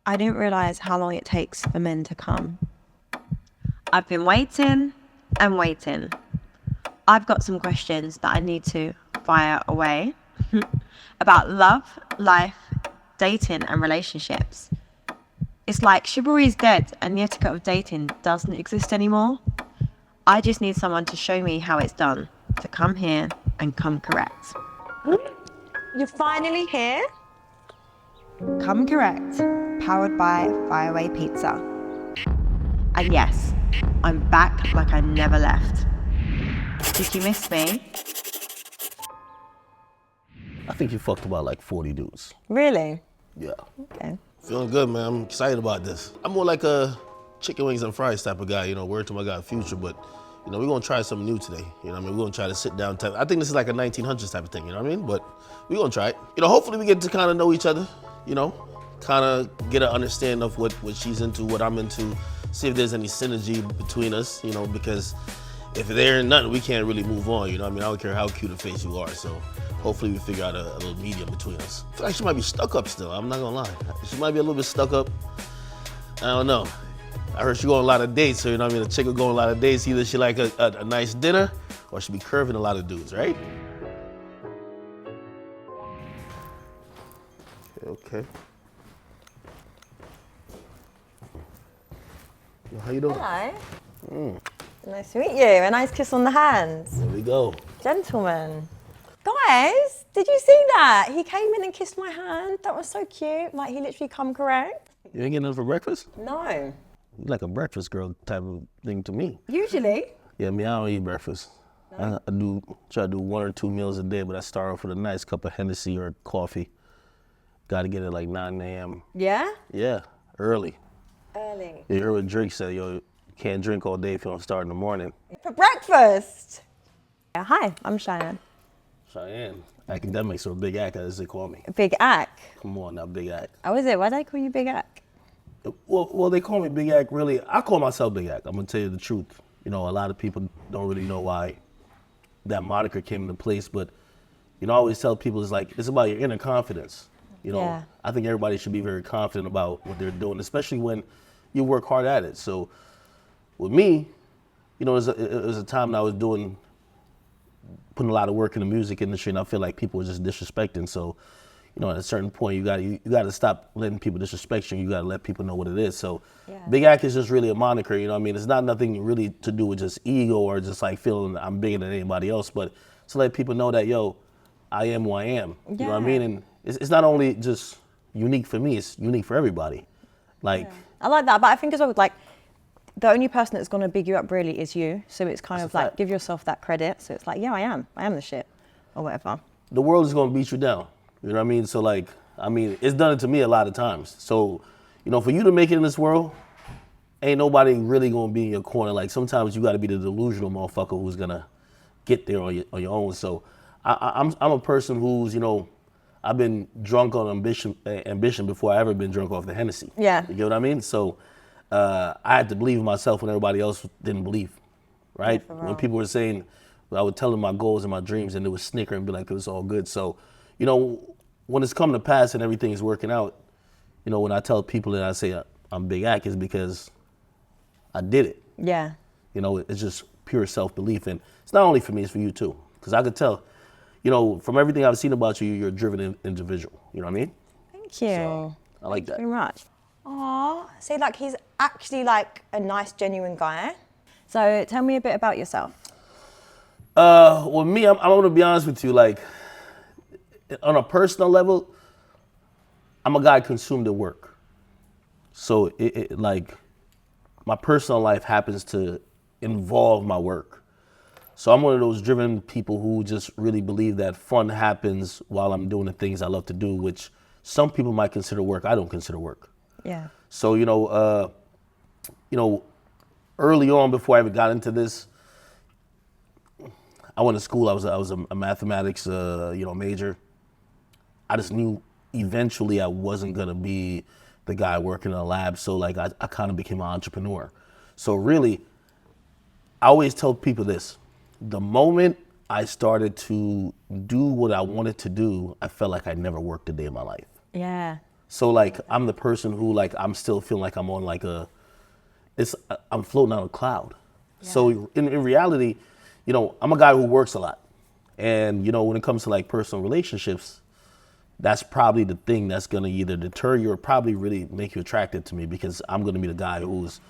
I didn't realize how long it takes for men to come. I've been waiting and waiting. I've got some questions that I need to fire away about love, life, dating and relationships. It's like chivalry is dead and the etiquette of dating doesn't exist anymore. I just need someone to show me how it's done, to come here and come correct. You're finally here? Come correct, powered by Fireaway Pizza. And yes, I'm back like I never left. Did you miss me? I think you fucked about like 40 dudes. Really? Yeah. Okay. Feeling good, man. I'm excited about this. I'm more like a chicken wings and fries type of guy, you know, word to my guy Future, but you know, we're gonna try something new today. You know what I mean? We're gonna try to sit down type. I think this is like a 1900s type of thing, you know what I mean? But we're gonna try it. You know, hopefully we get to kind of know each other, you know, kind of get an understanding of what she's into, what I'm into, see if there's any synergy between us, you know, because if there ain't nothing, we can't really move on, you know what I mean? I don't care how cute a face you are, so hopefully we figure out a little medium between us. I feel like she might be stuck up still, I'm not gonna lie. She might be a little bit stuck up. I don't know. I heard she go on a lot of dates, so you know what I mean? A chick will go on a lot of dates. Either she like a nice dinner or she be curving a lot of dudes, right? Okay. Well, how you doing? Hello. Nice to meet you. A nice kiss on the hands. There we go. Gentlemen. Guys, did you see that? He came in and kissed my hand. That was so cute. Like, he literally come correct. You ain't getting nothing for breakfast? No. You like a breakfast girl type of thing to me. Usually. Yeah, I don't eat breakfast. I try to do 1 or 2 meals a day, but I start off with a nice cup of Hennessy or coffee. Got to get it like 9 a.m. Yeah? Yeah, early. Early. You heard what Drake said, yo, you can't drink all day if you don't start in the morning. For breakfast. Yeah, hi, I'm Chian. Chian, Akademiks or Big Ak, as they call me. Big Ak. Come on now, Big Ak. Oh, is it? Why do they call you Big Ak? Well, they call me Big Ak, really. I call myself Big Ak. I'm gonna tell you the truth. You know, a lot of people don't really know why that moniker came into place, but you know, I always tell people it's about your inner confidence. You know, Yeah. I think everybody should be very confident about what they're doing, especially when you work hard at it. So with me, you know, it was a time that I was putting a lot of work in the music industry, and I feel like people were just disrespecting. So, you know, at a certain point, you got to stop letting people disrespect you. You got to let people know what it is. So, Yeah. Big Ak is just really a moniker. You know what I mean? It's not nothing really to do with just ego or just like feeling I'm bigger than anybody else, but to let people know that, yo, I am who I am. You know what I Yeah. mean? And it's not only just unique for me, it's unique for everybody. Like, I like that, but I think as well, like, the only person that's going to big you up really is you. So it's kind That's of a like, fact. give yourself that credit. So it's like, yeah, I am the shit, or whatever. the world is gonna beat you down. You know what I mean? So like, I mean, it's done it to me a lot of times. So, you know, for you to make it in this world, ain't nobody really gonna be in your corner. Like sometimes you gotta be the delusional motherfucker who's gonna get there on your own. So I'm a person who's, you know, I've been drunk on ambition before I ever been drunk off the Hennessy. Yeah. You get what I mean? So I had to believe in myself when everybody else didn't believe, right? Yeah, for When real. people were saying, I would tell them my goals and my dreams, and they would snicker and be like, it was all good. So, you know, when it's come to pass and everything is working out, you know, when I tell people that I say I'm Big Ak, is because I did it. Yeah. You know, it's just pure self-belief. And it's not only for me, it's for you too. Because I could tell, you know, from everything I've seen about you, you're a driven individual. You know what I mean? Thank you. So, I like that. Very much. Aw, see, like, he's actually like a nice, genuine guy. So tell me a bit about yourself. Well, me, I'm gonna be honest with you. Like, on a personal level, I'm a guy consumed at work. So, like, my personal life happens to involve my work. So I'm one of those driven people who just really believe that fun happens while I'm doing the things I love to do, which some people might consider work. I don't consider work. Yeah. So, you know, early on before I ever got into this, I went to school. I was a mathematics, major. I just knew eventually I wasn't gonna be the guy working in a lab. So like I kind of became an entrepreneur. So really, I always tell people this: the moment I started to do what I wanted to do, I felt like I never worked a day in my life. Yeah. So like I'm the person who like I'm still feeling like I'm on like I'm floating on a cloud. So in reality, you know, I'm a guy who works a lot. And you know, when it comes to like personal relationships, that's probably the thing that's gonna either deter you or probably really make you attracted to me, because I'm gonna be the guy who's,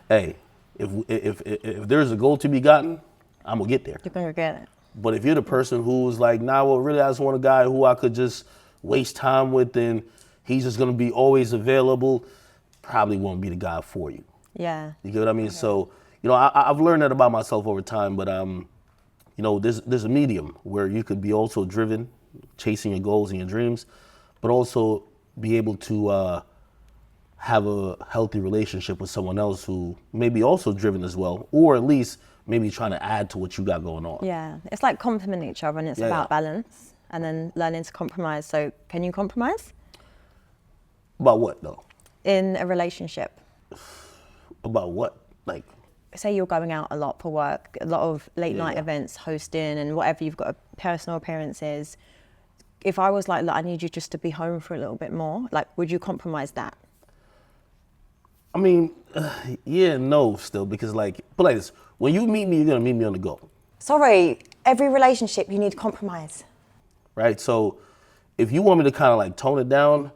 hey, if there's a goal to be gotten, I'm gonna get there. You're gonna get it. But if you're the person who's like, nah, well, really, I just want a guy who I could just waste time with and he's just gonna be always available, probably won't be the guy for you. Yeah. You get what I mean? Okay. So, you know, I've learned that about myself over time, but you know, there's a medium where you could be also driven, chasing your goals and your dreams, but also be able to have a healthy relationship with someone else who may be also driven as well, or at least maybe trying to add to what you got going on. Yeah, it's like complement each other, and it's about balance and then learning to compromise. So can you compromise? About what though? In a relationship. About what? Like, say you're going out a lot for work, a lot of late night events, hosting and whatever, you've got personal appearances. If I was like, look, I need you just to be home for a little bit more, like, would you compromise that? I mean, yeah, no, still, because like, but like this, when you meet me, you're gonna meet me on the go. Sorry, every relationship you need compromise. Right, so if you want me to kind of like tone it down,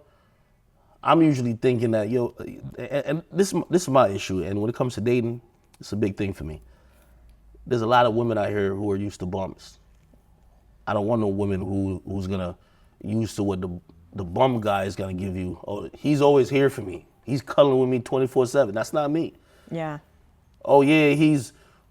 I'm usually thinking that, yo, and this is my issue, and when it comes to dating, it's a big thing for me. There's a lot of women out here who are used to bums. I don't want no woman who's gonna used to what the bum guy is gonna give you. Oh, he's always here for me. He's cuddling with me 24/7. That's not me. Yeah. Oh yeah,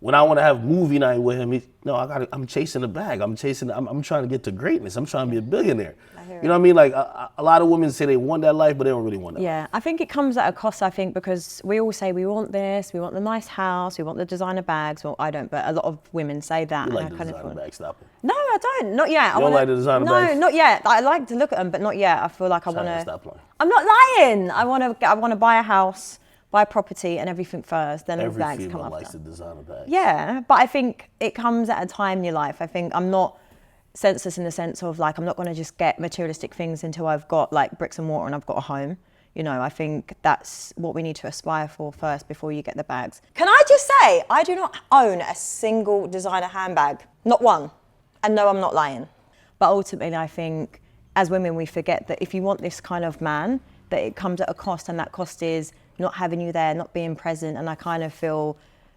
when I want to have movie night with him, I'm chasing the bag. I'm trying to get to greatness. I'm trying to be a billionaire. You know what I mean? Like a lot of women say they want that life, but they don't really want that life. Yeah, I think it comes at a cost, I think, because we all say we want this, we want the nice house, we want the designer bags. Well, I don't, but a lot of women say that. You like the designer bags, stop it. No, I don't. Not yet. You don't like the designer bags? No, not yet. I like to look at them, but not yet. I feel like I want to. Stop playing. I'm not lying. I want to buy a house, buy property and everything first, then the bags come after. Every female likes the designer bags. Yeah, but I think it comes at a time in your life. I think I'm not senseless in the sense of like, I'm not going to just get materialistic things until I've got like bricks and mortar and I've got a home. You know, I think that's what we need to aspire for first before you get the bags. Can I just say, I do not own a single designer handbag, not one. And no, I'm not lying. But ultimately, I think as women, we forget that if you want this kind of man, that it comes at a cost, and that cost is not having you there, not being present. And I kind of feel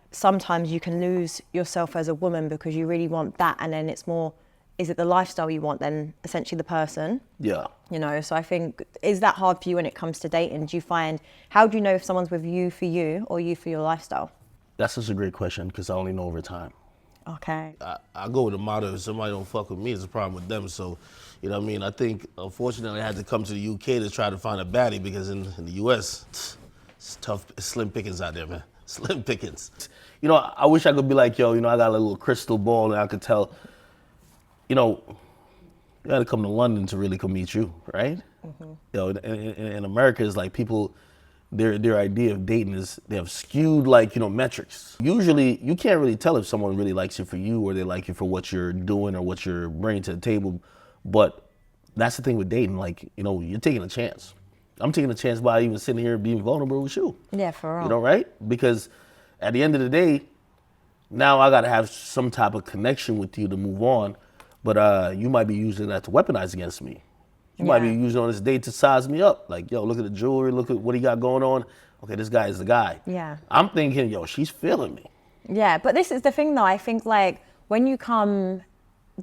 sometimes you can lose yourself as a woman because you really want that, and then it's more, is it the lifestyle you want than essentially the person? Yeah. You know, so I think, is that hard for you when it comes to dating? Do you find, how do you know if someone's with you for you or you for your lifestyle? That's such a great question, because I only know over time. Okay. I go with the motto, if somebody don't fuck with me, it's a problem with them. So, you know what I mean? I think, unfortunately, I had to come to the UK to try to find a baddie, because in the US, it's tough, it's slim pickings out there, man. Slim pickings. You know, I wish I could be like, yo, you know, I got a little crystal ball and I could tell, you know, you gotta come to London to really come meet you, right? Mm-hmm. You know, in America, it's like people, their idea of dating is, they have skewed, like, you know, metrics. Usually, you can't really tell if someone really likes you for you or they like you for what you're doing or what you're bringing to the table. But that's the thing with dating, like, you know, you're taking a chance. I'm taking a chance by even sitting here being vulnerable with you. Yeah, for real. You know, right? Because at the end of the day, now I gotta have some type of connection with you to move on. But you might be using that to weaponize against me. You might be using on this date to size me up. Like, yo, look at the jewelry, look at what he got going on. Okay, this guy is the guy. Yeah. I'm thinking, yo, she's feeling me. Yeah, but this is the thing though, I think like when you come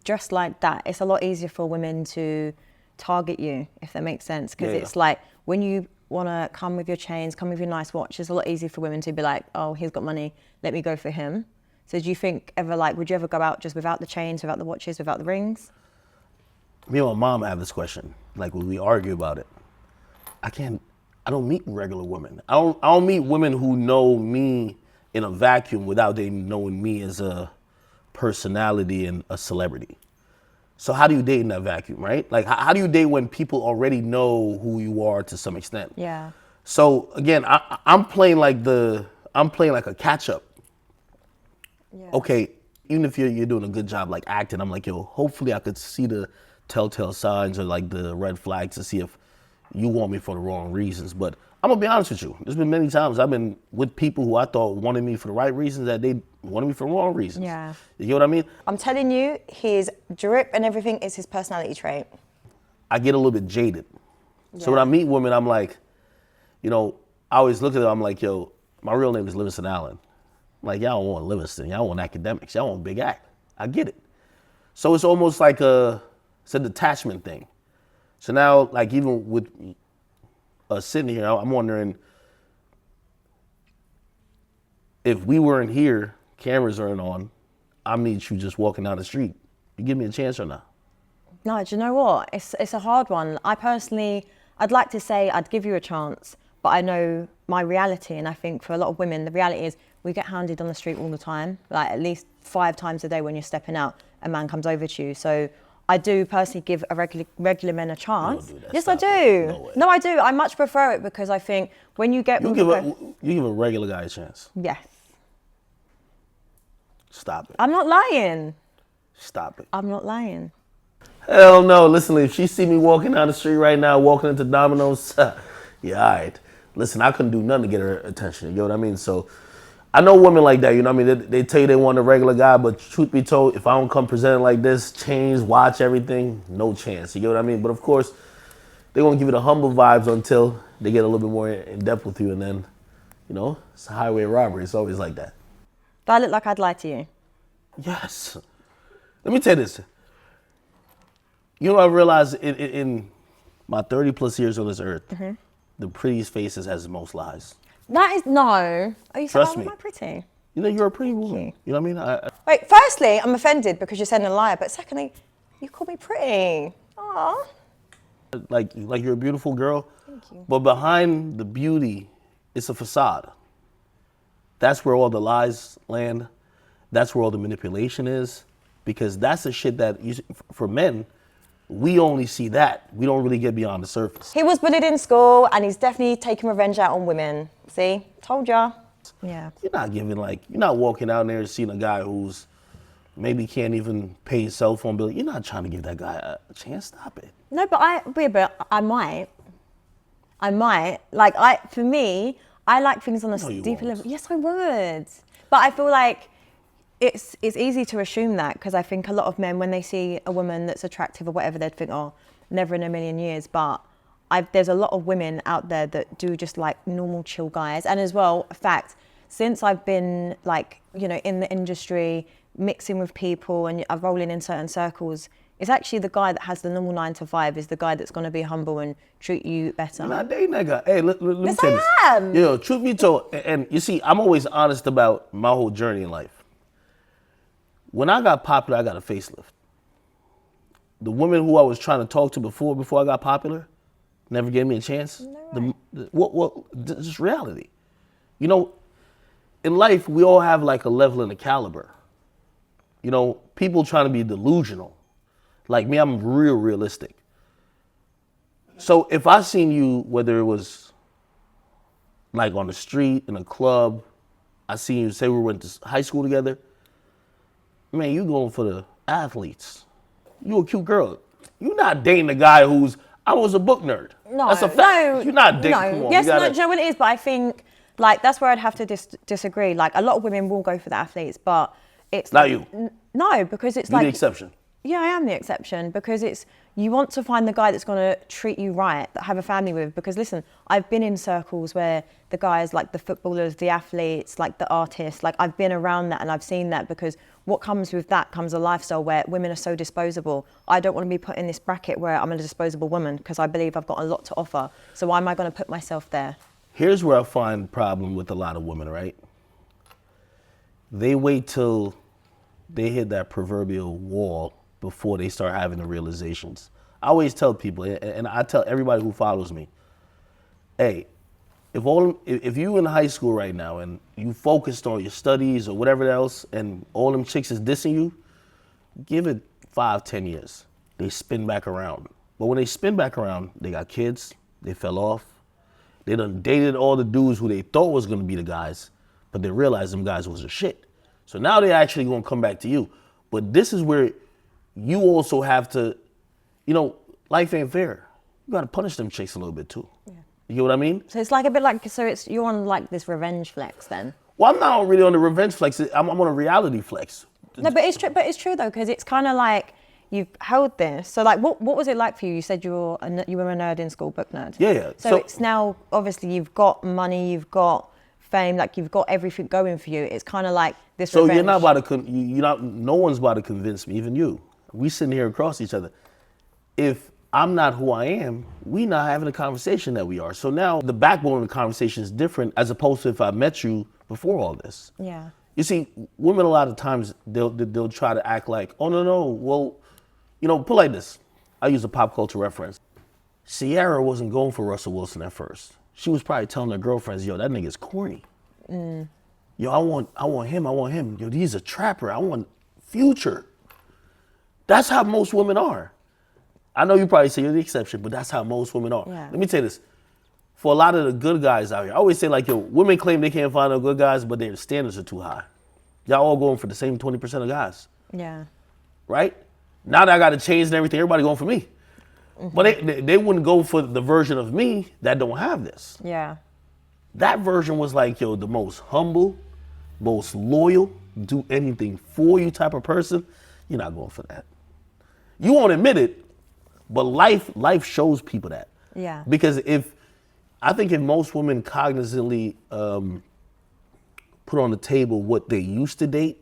dressed like that, it's a lot easier for women to target you, if that makes sense. Because it's like, when you want to come with your chains, come with your nice watch, it's a lot easier for women to be like, oh, he's got money, let me go for him. So do you think ever like, would you ever go out just without the chains, without the watches, without the rings? Me and my mom have this question, like when we argue about it. I don't meet regular women. I don't meet women who know me in a vacuum without they knowing me as a personality and a celebrity. So how do you date in that vacuum, right? Like, how do you date when people already know who you are to some extent? Yeah. So again, I'm playing like a catch up. Yeah. Okay, even if you're doing a good job like acting, I'm like, yo, hopefully I could see the telltale signs or like the red flags to see if you want me for the wrong reasons. But I'm gonna be honest with you. There's been many times I've been with people who I thought wanted me for the right reasons that they wanted me for the wrong reasons. Yeah. You get what I mean? I'm telling you, his drip and everything is his personality trait. I get a little bit jaded. So when I meet women, I'm like, you know, I always look at them, I'm like, yo, my real name is Livingston Allen. I'm like, y'all don't want Livingston, y'all want Akademiks, y'all want Big Act. I get it. So it's almost like it's a detachment thing. So now, like even with us sitting here, I'm wondering if we weren't here, cameras aren't on, I meet you just walking down the street. You give me a chance or not? No, do you know what? It's a hard one. I personally, I'd like to say I'd give you a chance, but I know my reality, and I think for a lot of women, the reality is we get hounded on the street all the time, like at least 5 times a day when you're stepping out, a man comes over to you. So I do personally give a regular men a chance. You don't do that. Yes, Stop I it. do. No way. No, I do. I much prefer it because I think when you get... You give a regular guy a chance. Yes. Stop it. I'm not lying. Stop it. I'm not lying. Hell no. Listen, if she see me walking down the street right now, walking into Domino's, yeah, all right. Listen, I couldn't do nothing to get her attention. You know what I mean? So I know women like that. You know what I mean? They tell you they want a regular guy, but truth be told, if I don't come presented like this, change, watch everything, no chance. You get what I mean? But of course, they're going to give you the humble vibes until they get a little bit more in depth with you. And then, you know, it's a highway robbery. It's always like that. Do I look like I'd lie to you? Yes. Let me tell you this. You know, I realized in my 30 plus years on this earth, the prettiest faces has the most lies. That is, no. Oh, you said, Trust oh, me. am I pretty? You know, you're a pretty woman. You know what I mean? Wait, firstly, I'm offended because you're saying a liar, but secondly, you call me pretty. Aww. Like you're a beautiful girl. Thank you. But behind the beauty, it's a facade. That's where all the lies land. That's where all the manipulation is. Because that's the shit that, for men, we only see that. We don't really get beyond the surface. He was bullied in school and he's definitely taking revenge out on women. See? Told ya. Yeah. You're not walking out there and seeing a guy who's maybe can't even pay his cell phone bill. You're not trying to give that guy a chance. Stop it. No, but I might. Like, for me, I like things on a No, you deeper won't. level. Yes, I would. But I feel like it's easy to assume that because I think a lot of men, when they see a woman that's attractive or whatever, they'd think, oh, never in a million years. But there's a lot of women out there that do just like normal chill guys. And as well, fact, since I've been like, you know, in the industry, mixing with people and I'm rolling in certain circles, it's actually the guy that has the normal 9 to 5 is the guy that's going to be humble and treat you better. You're not dating that guy. Hey, let me Yes, tell you this. I am. Yo, truth be told, and you see, I'm always honest about my whole journey in life. When I got popular, I got a facelift. The woman who I was trying to talk to before I got popular never gave me a chance. This is reality. You know, in life, we all have like a level and a caliber. You know, people trying to be delusional. Like me, I'm real realistic. So if I seen you, whether it was like on the street, in a club, I seen you, say we went to high school together, man, you going for the athletes. You a cute girl. You not dating a guy I was a book nerd. No, that's a fact. no, You're not dating. no. Come on, Yes, we gotta, no, do you know what it is? But I think like that's where I'd have to disagree. Like a lot of women will go for the athletes, but it's Not you. No, because it's You're like the exception. Yeah, I am the exception because you want to find the guy that's going to treat you right, that have a family with. Because listen, I've been in circles where the guys like the footballers, the athletes, like the artists, like I've been around that and I've seen that because what comes with that comes a lifestyle where women are so disposable. I don't want to be put in this bracket where I'm a disposable woman because I believe I've got a lot to offer. So why am I going to put myself there? Here's where I find problem with a lot of women, right? They wait till they hit that proverbial wall before they start having the realizations. I always tell people, and I tell everybody who follows me, hey, if you in high school right now and you focused on your studies or whatever else and all them chicks is dissing you, give it 5-10 years. They spin back around. But when they spin back around, they got kids, they fell off, they done dated all the dudes who they thought was gonna be the guys, but they realized them guys was the shit. So now they actually gonna come back to you. But this is where you also have to, you know, life ain't fair. you gotta punish them chicks a little bit too. Yeah. You get what I mean? So it's like a bit like, so it's, you're on like this revenge flex then? Well, I'm not really on the revenge flex. I'm on a reality flex. No, but it's true. But it's true though, because it's kind of like you've held this. So like, what was it like for you? You said you were a nerd in school, book nerd. Yeah, yeah. So it's now obviously you've got money, you've got fame, like you've got everything going for you. It's kind of like this. So revenge. you're not about to. You're not. No one's about to convince me, even you. We sitting here across each other. If I'm not who I am, we not having the conversation that we are. So now the backbone of the conversation is different as opposed to if I met you before all this. Yeah. You see, women a lot of times they'll try to act like, oh no, well, you know, put like this. I use a pop culture reference. Sierra wasn't going for Russell Wilson at first. She was probably telling her girlfriends, yo, that nigga's corny. Yo, I want him. Yo, he's a trapper. I want Future. That's how most women are. I know you probably say you're the exception, but that's how most women are. Yeah. Let me tell you this. For a lot of the good guys out here, I always say like, yo, women claim they can't find no good guys, but their standards are too high. Y'all all going for the same 20% of guys, Yeah. right? Now that I got to change and everything, everybody going for me. But they wouldn't go for the version of me that don't have this. Yeah. That version was like, yo, the most humble, most loyal, do anything for you type of person. You're not going for that. You won't admit it, but life shows people that. Yeah. Because I think if most women cognizantly put on the table what they used to date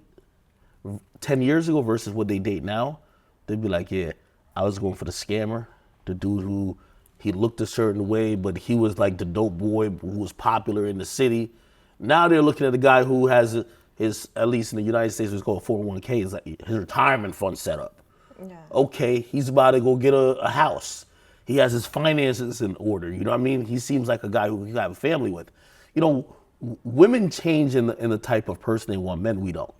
10 years ago versus what they date now, they'd be like, yeah, I was going for the scammer, the dude who he looked a certain way, but he was like the dope boy who was popular in the city. Now they're looking at the guy who has his, at least in the United States, it's called 401k, is like his retirement fund set up. Yeah. Okay, he's about to go get a house. He has his finances in order. You know what I mean? He seems like a guy who you have a family with. You know, women change in the type of person they want. Men, we don't.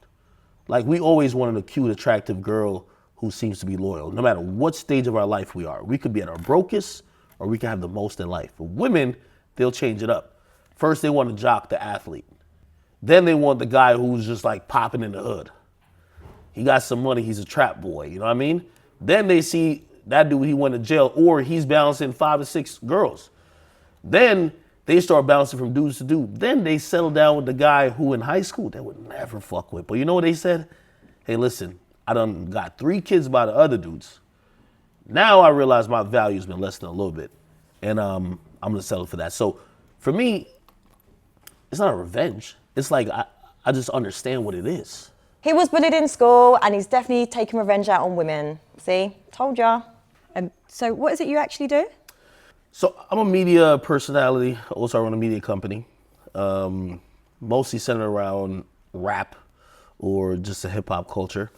Like, we always wanted a cute, attractive girl who seems to be loyal, no matter what stage of our life we are. We could be at our brokest, or we can have the most in life. But women, they'll change it up. First, they want a jock, the athlete. Then they want the guy who's just like popping in the hood. He got some money, he's a trap boy, you know what I mean? Then they see that dude, he went to jail, or he's bouncing 5 or 6 girls. Then they start bouncing from dudes to dude. Then they settle down with the guy who in high school they would never fuck with. But you know what they said? Hey, listen, I done got 3 kids by the other dudes. Now I realize my value's been less than a little bit. And I'm gonna settle for that. So for me, it's not a revenge. It's like I just understand what it is. He was bullied in school and he's definitely taking revenge out on women. See, told ya. So what is it you actually do? So I'm a media personality. Also, I run a media company, mostly centered around rap or just the hip hop culture.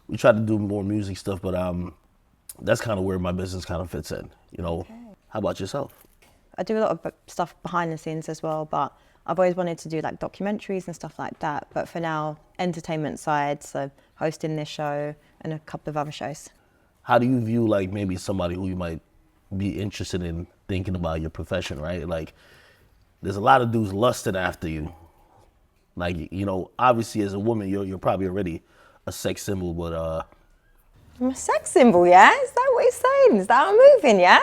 We try to do more music stuff, but that's kind of where my business kind of fits in. You know, okay. How about yourself? I do a lot of stuff behind the scenes as well, but I've always wanted to do like documentaries and stuff like that. But for now, entertainment side, so hosting this show and a couple of other shows. How do you view like maybe somebody who you might be interested in thinking about your profession, right? Like, there's a lot of dudes lusting after you. Like, you know, obviously as a woman, you're probably already a sex symbol, but I'm a sex symbol, yeah? Is that what he's saying? Is that how I'm moving, yeah?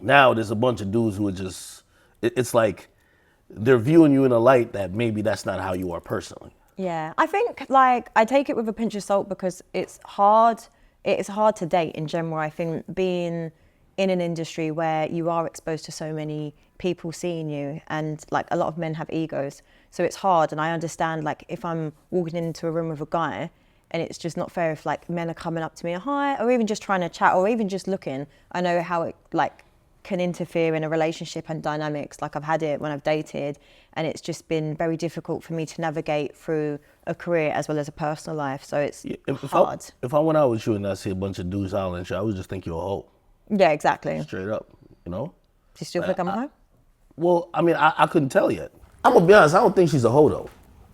Now there's a bunch of dudes who are just, it's like they're viewing you in a light that maybe that's not how you are personally. Yeah, I think like I take it with a pinch of salt because it's hard to date in general. I think being in an industry where you are exposed to so many people seeing you, and like a lot of men have egos, so it's hard. And I understand like if I'm walking into a room with a guy and it's just not fair if like men are coming up to me, hi, or even just trying to chat or even just looking, I know how it like can interfere in a relationship and dynamics. Like I've had it when I've dated, and it's just been very difficult for me to navigate through a career as well as a personal life. So it's hard. If I went out with you and I see a bunch of dudes hollering at you, I would just think you're a hoe. Yeah, exactly. Straight up, you know? Do you still think I'm a hoe? Well, I mean, I couldn't tell yet. I'm gonna be honest, I don't think she's a hoe though.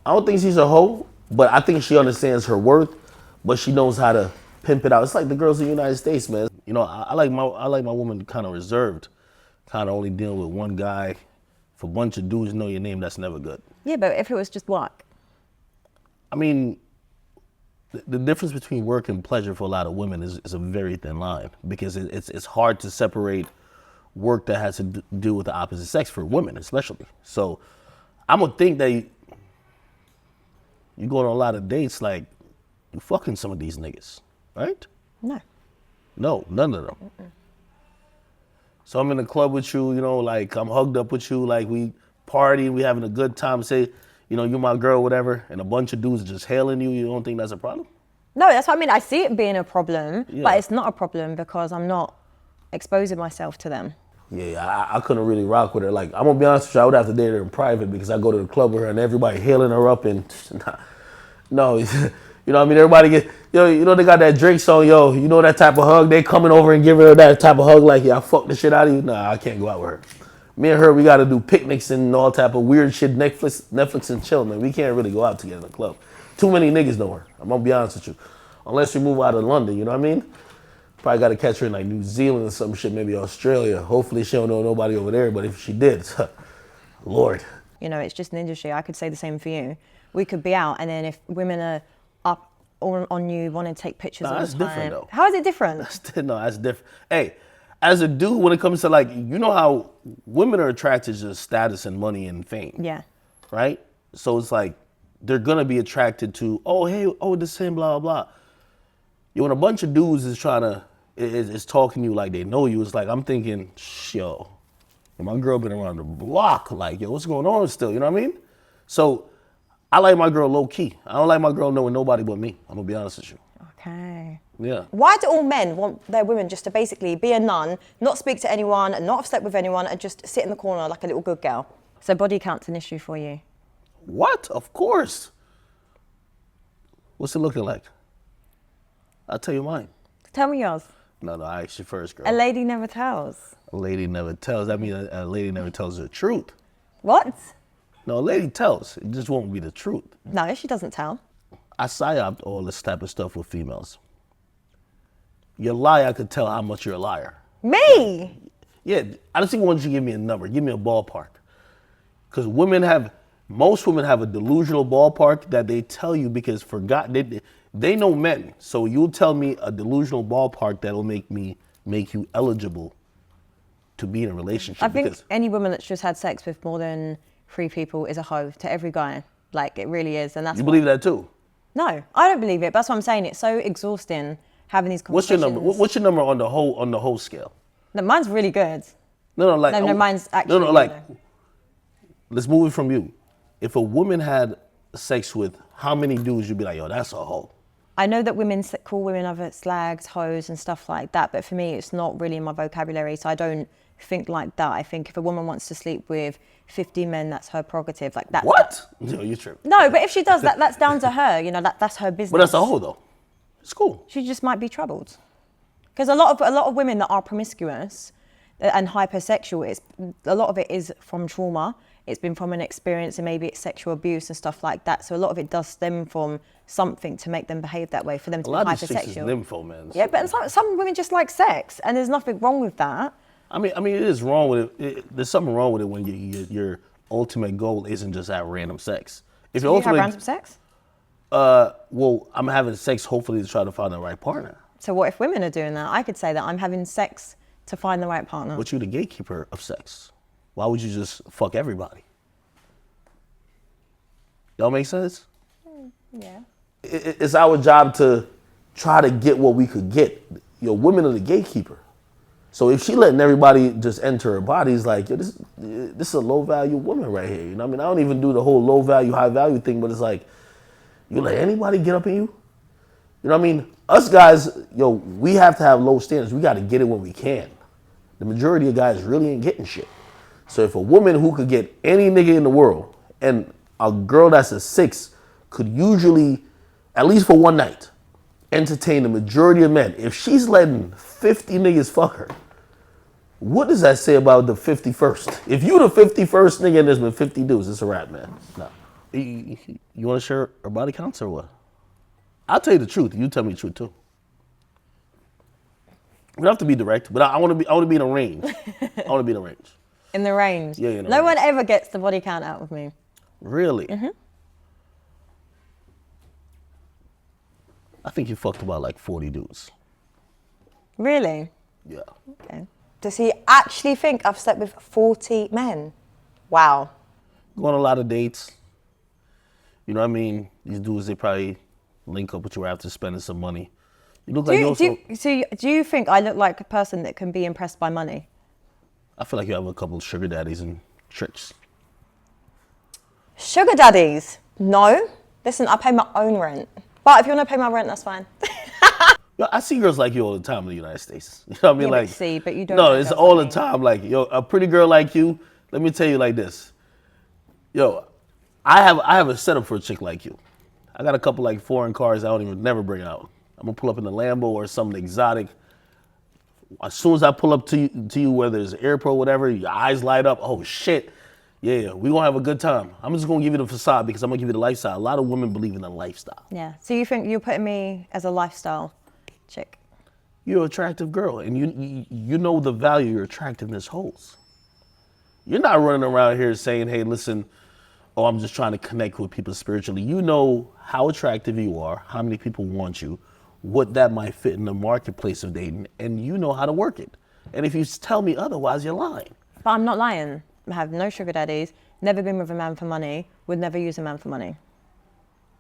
I don't think she's a hoe, but I think she understands her worth, but she knows how to pimp it out. It's like the girls in the United States, man. You know, I like my woman kind of reserved, kind of only dealing with one guy. If a bunch of dudes know your name, that's never good. Yeah, but if it was just work? I mean, the difference between work and pleasure for a lot of women is a very thin line, because it's hard to separate work that has to do with the opposite sex for women, especially. So I'm gonna think that you going on a lot of dates, like you fucking some of these niggas, right? No. No, none of them. So I'm in the club with you, you know, like I'm hugged up with you, like we party, we having a good time. Say, you know, you're my girl, whatever, and a bunch of dudes just hailing you. You don't think that's a problem? No, that's what I mean. I see it being a problem, Yeah. but it's not a problem because I'm not exposing myself to them. Yeah, I couldn't really rock with her. Like, I'm gonna be honest with you, I would have to date her in private because I go to the club with her and everybody hailing her up and no, you know what I mean? Everybody get, you know they got that Drake song, you know that type of hug? They coming over and giving her that type of hug like, yeah, I fuck the shit out of you. Nah, I can't go out with her. Me and her, we gotta do picnics and all type of weird shit, Netflix and chill, man. We can't really go out together in the club. Too many niggas know her. I'm gonna be honest with you. Unless we move out of London, you know what I mean? Probably got to catch her in like New Zealand or some shit, maybe Australia. Hopefully she don't know nobody over there, but if she did, Lord. You know, it's just an industry. I could say the same for you. We could be out, and then if women are up on you, want to take pictures all the That's time. different though. How is it different? No, that's different. Hey, as a dude, when it comes to like, you know how women are attracted to status and money and fame. Yeah. Right? So it's like, they're going to be attracted to, oh, hey, oh, the same, blah, blah, blah. When a bunch of dudes is trying to, is talking to you like they know you, it's like, I'm thinking, yo, my girl been around the block, like, yo, what's going on still, you know what I mean? So, I like my girl low key. I don't like my girl knowing nobody but me. I'm gonna be honest with you. Okay. Yeah. Why do all men want their women just to basically be a nun, not speak to anyone, and not have slept with anyone, and just sit in the corner like a little good girl? So body count's an issue for you? What? Of course. What's it looking like? I'll tell you mine. Tell me yours. No, I asked you first, girl. A lady never tells. A lady never tells. That means a lady never tells the truth. What? No, a lady tells. It just won't be the truth. No, she doesn't tell. I psyoped all this type of stuff with females. You lie, I could tell how much you're a liar. Me? Yeah, I just want you to give me a number. Give me a ballpark. Because most women have a delusional ballpark that they tell you because they know men. So you'll tell me a delusional ballpark that'll make you eligible to be in a relationship. I think any woman that's just had sex with more than 3 people is a hoe to every guy. Like, it really is. And that's You believe that too? No, I don't believe it. That's what I'm saying. It's so exhausting having these What's your conversations. number? What's your number on the whole scale? No, mine's really good. No, like No, mine's actually no, like really- let's move it from you. If a woman had sex with how many dudes, you'd be like, yo, that's a hoe. I know that women call women other slags, hoes, and stuff like that, but for me, it's not really in my vocabulary, so I don't think like that. I think if a woman wants to sleep with 50 men, that's her prerogative. Like that. What? No, you're tripping. No, but if she does that, that's down to her. You know, that's her business. But that's a hoe though. It's cool. She just might be troubled. Because a lot of women that are promiscuous and hypersexual, a lot of it is from trauma. It's been from an experience, and maybe it's sexual abuse and stuff like that. So a lot of it does stem from something to make them behave that way, for them to be A lot of these chicks is hypersexual. nympho, man. Yeah, but some women just like sex, and there's nothing wrong with that. I mean, it is wrong with it. There's something wrong with it when your ultimate goal isn't just have random sex. If Do your you have ultimate, random sex? well, I'm having sex hopefully to try to find the right partner. So what if women are doing that? I could say that I'm having sex to find the right partner. But you're the gatekeeper of sex. Why would you just fuck everybody? Y'all make sense? Yeah. It's our job to try to get what we could get. Women are the gatekeeper. So if she letting everybody just enter her body, it's like, yo, this is a low value woman right here. You know what I mean? I don't even do the whole low value, high value thing, but it's like, you let anybody get up in you? You know what I mean? Us guys, we have to have low standards. We got to get it when we can. The majority of guys really ain't getting shit. So if a woman who could get any nigga in the world, and a girl that's a 6 could usually, at least for one night, entertain the majority of men. If she's letting 50 niggas fuck her, what does that say about the 51st? If you the 51st nigga and there's been 50 dudes, it's a wrap, man. No. You want to share her body counts or what? I'll tell you the truth. You tell me the truth too. We don't have to be direct, but I want to be in a range. I want to be in a range. In the range? Yeah, in the No range. one ever gets the body count out of me. Really? Mm-hmm. I think you fucked about like 40 dudes. Really? Yeah. Okay. Does he actually think I've slept with 40 men? Wow. Go on a lot of dates. You know what I mean? These dudes, they probably link up with you after spending some money. You look like you also... Do you think I look like a person that can be impressed by money? I feel like you have a couple of sugar daddies and tricks. Sugar daddies? No. Listen, I pay my own rent. But if you want to pay my rent, that's fine. Yo, I see girls like you all the time in the United States. You know what I mean? Yeah, like, but you don't. No, know it's girls all like the me. time. Like, yo, a pretty girl like you, let me tell you like this. Yo, I have a setup for a chick like you. I got a couple like foreign cars I don't even never bring out. I'm gonna pull up in the Lambo or something exotic. As soon as I pull up to you, whether it's an airport, whatever, your eyes light up. Oh shit, yeah, we gonna have a good time. I'm just gonna give you the facade because I'm gonna give you the lifestyle. A lot of women believe in the lifestyle. Yeah. So you think you're putting me as a lifestyle chick? You're an attractive girl, and you know the value your attractiveness holds. You're not running around here saying, hey, listen, oh, I'm just trying to connect with people spiritually. You know how attractive you are, how many people want you, what that might fit in the marketplace of dating, and you know how to work it. And if you tell me otherwise, you're lying. But I'm not lying. I have no sugar daddies, never been with a man for money, would never use a man for money.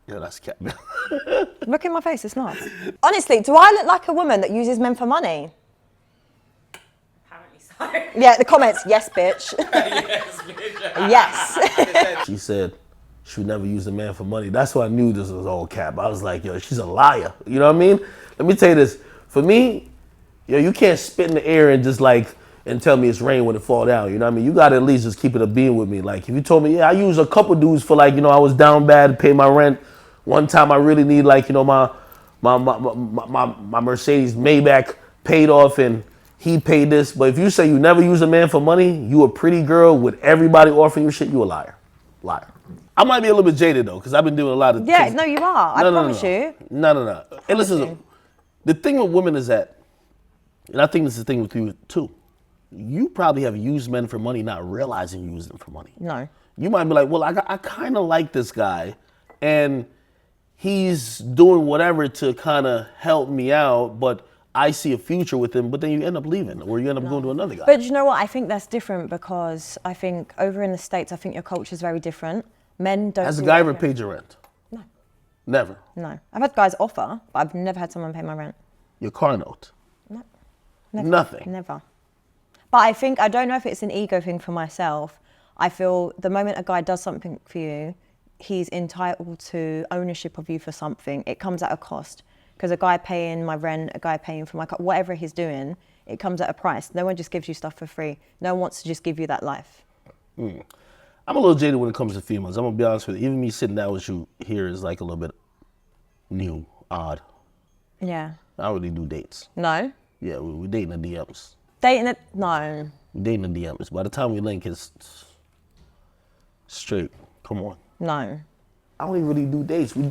Yeah, that's cap. Look in my face, it's not. Honestly, do I look like a woman that uses men for money? Apparently so. Yeah, the comments, yes, bitch. Yes, bitch. Yes. She said she would never use a man for money. That's why I knew this was all cap. I was like, yo, she's a liar. You know what I mean? Let me tell you this. For me, yo, you can't spit in the air and just like, and tell me it's rain when it fall down. You know what I mean? You gotta at least just keep it a beam with me. Like if you told me, yeah, I use a couple dudes for like, you know, I was down bad to pay my rent. One time I really need like, you know, my Mercedes Maybach paid off and he paid this. But if you say you never use a man for money, you a pretty girl with everybody offering you shit, you a liar. Liar. I might be a little bit jaded though, because I've been doing a lot of Yeah, things. no, you are. I promise you. No. Hey, listen, the thing with women is that, and I think this is the thing with you too, you probably have used men for money not realizing you use them for money. No. You might be like, well, I kind of like this guy, and he's doing whatever to kind of help me out, but I see a future with him, but then you end up leaving, or you end up going to another guy. But you know what? I think that's different because I think over in the States, I think your culture is very different. Men don't. Has a do guy that ever here. paid your rent? No. Never. No. I've had guys offer, but I've never had someone pay my rent. Your car note? No. Never. Nothing. Never. But I don't know if it's an ego thing for myself. I feel the moment a guy does something for you, he's entitled to ownership of you for something. It comes at a cost. Because a guy paying my rent, a guy paying for my car, whatever he's doing, it comes at a price. No one just gives you stuff for free. No one wants to just give you that life. I'm a little jaded when it comes to females. I'm gonna be honest with you. Even me sitting down with you here is like a little bit new, odd. Yeah. I don't really do dates. No? Yeah, we dating the DMs. Dating it? No. We dating the DMs. By the time we link, it's straight. Come on. No. I don't even really do dates. We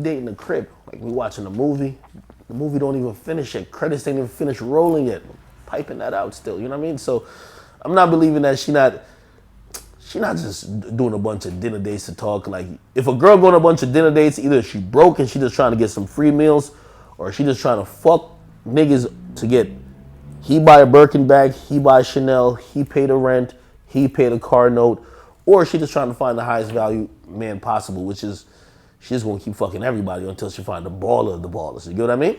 date in the crib. Like we watching a movie. The movie don't even finish yet. Credits ain't even finished rolling yet. Piping that out still. You know what I mean? So I'm not believing that she not just doing a bunch of dinner dates to talk. Like if a girl going on a bunch of dinner dates, either she broke and she just trying to get some free meals, or she just trying to fuck niggas to get. He buy a Birkin bag, he buy Chanel, he pay the rent, he pay the car note, or she just trying to find the highest value man possible, which is she's just gonna keep fucking everybody until she find the baller of the ballers. You get what I mean?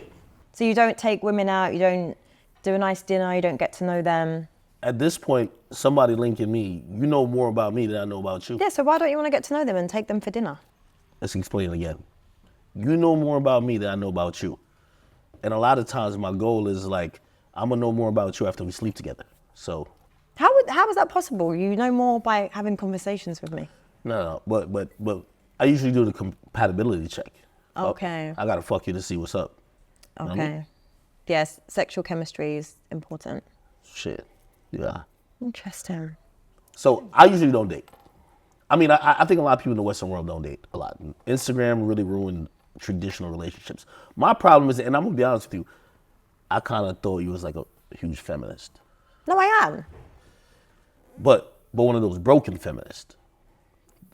So you don't take women out, you don't do a nice dinner, you don't get to know them. At this point, somebody linking me, you know more about me than I know about you. Yeah, so why don't you want to get to know them and take them for dinner? Let's explain it again. You know more about me than I know about you. And a lot of times my goal is like, I'm gonna know more about you after we sleep together. So. How is that possible? You know more by having conversations with me. No, but I usually do the compatibility check. Okay. I gotta fuck you to see what's up. You know what I mean? Okay. Yes, sexual chemistry is important. Shit. Yeah. Interesting. So I usually don't date. I mean, I think a lot of people in the Western world don't date a lot. Instagram really ruined traditional relationships. My problem is, and I'm gonna be honest with you, I kind of thought you was like a huge feminist. No, I am. But one of those broken feminists.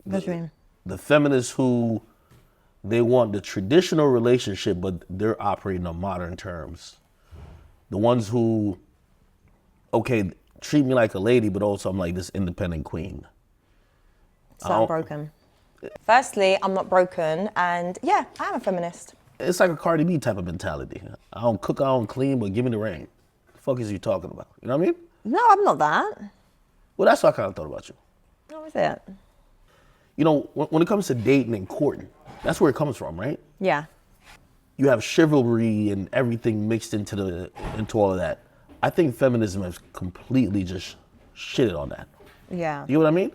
What do you mean? The feminists who they want the traditional relationship, but they're operating on modern terms. The ones who, okay, treat me like a lady, but also I'm like this independent queen. So I'm broken. Firstly, I'm not broken, and yeah, I am a feminist. It's like a Cardi B type of mentality. I don't cook, I don't clean, but give me the ring. The fuck is you talking about? You know what I mean? No, I'm not that. Well, that's what I kind of thought about you. What was it? You know, when it comes to dating and courting, that's where it comes from, right? Yeah. You have chivalry and everything mixed into all of that. I think feminism has completely just shitted on that. Yeah. You know what I mean?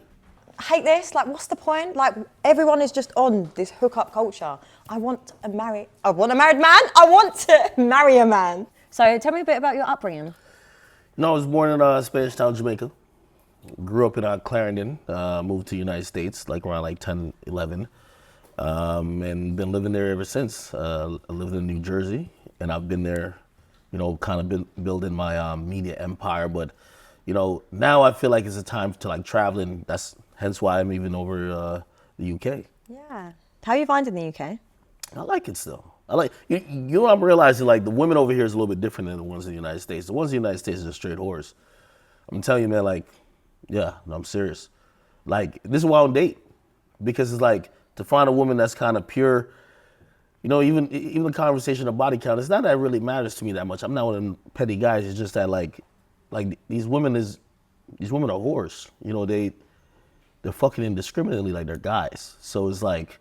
I hate this. Like, what's the point? Like, everyone is just on this hookup culture. I want a married man. I want to marry a man. So tell me a bit about your upbringing. No, I was born in Spanish Town, Jamaica. Grew up in Clarendon, moved to the United States like around like 10, 11. And been living there ever since. I lived in New Jersey, and I've been there, you know, kind of been building my media empire. But, you know, now I feel like it's a time to like traveling. That's hence why I'm even over the UK. Yeah. How are you finding the UK? I like it still. I like you know, I'm realizing like the women over here is a little bit different than the ones in the United States. The ones in the United States are just straight whores. I'm telling you, man, like, yeah, no, I'm serious. Like, this is why I don't date. Because it's like, to find a woman that's kind of pure, you know, even the conversation of body count, it's not that it really matters to me that much. I'm not one of them petty guys. It's just that like these women are whores. You know, they're fucking indiscriminately like they're guys. So it's like,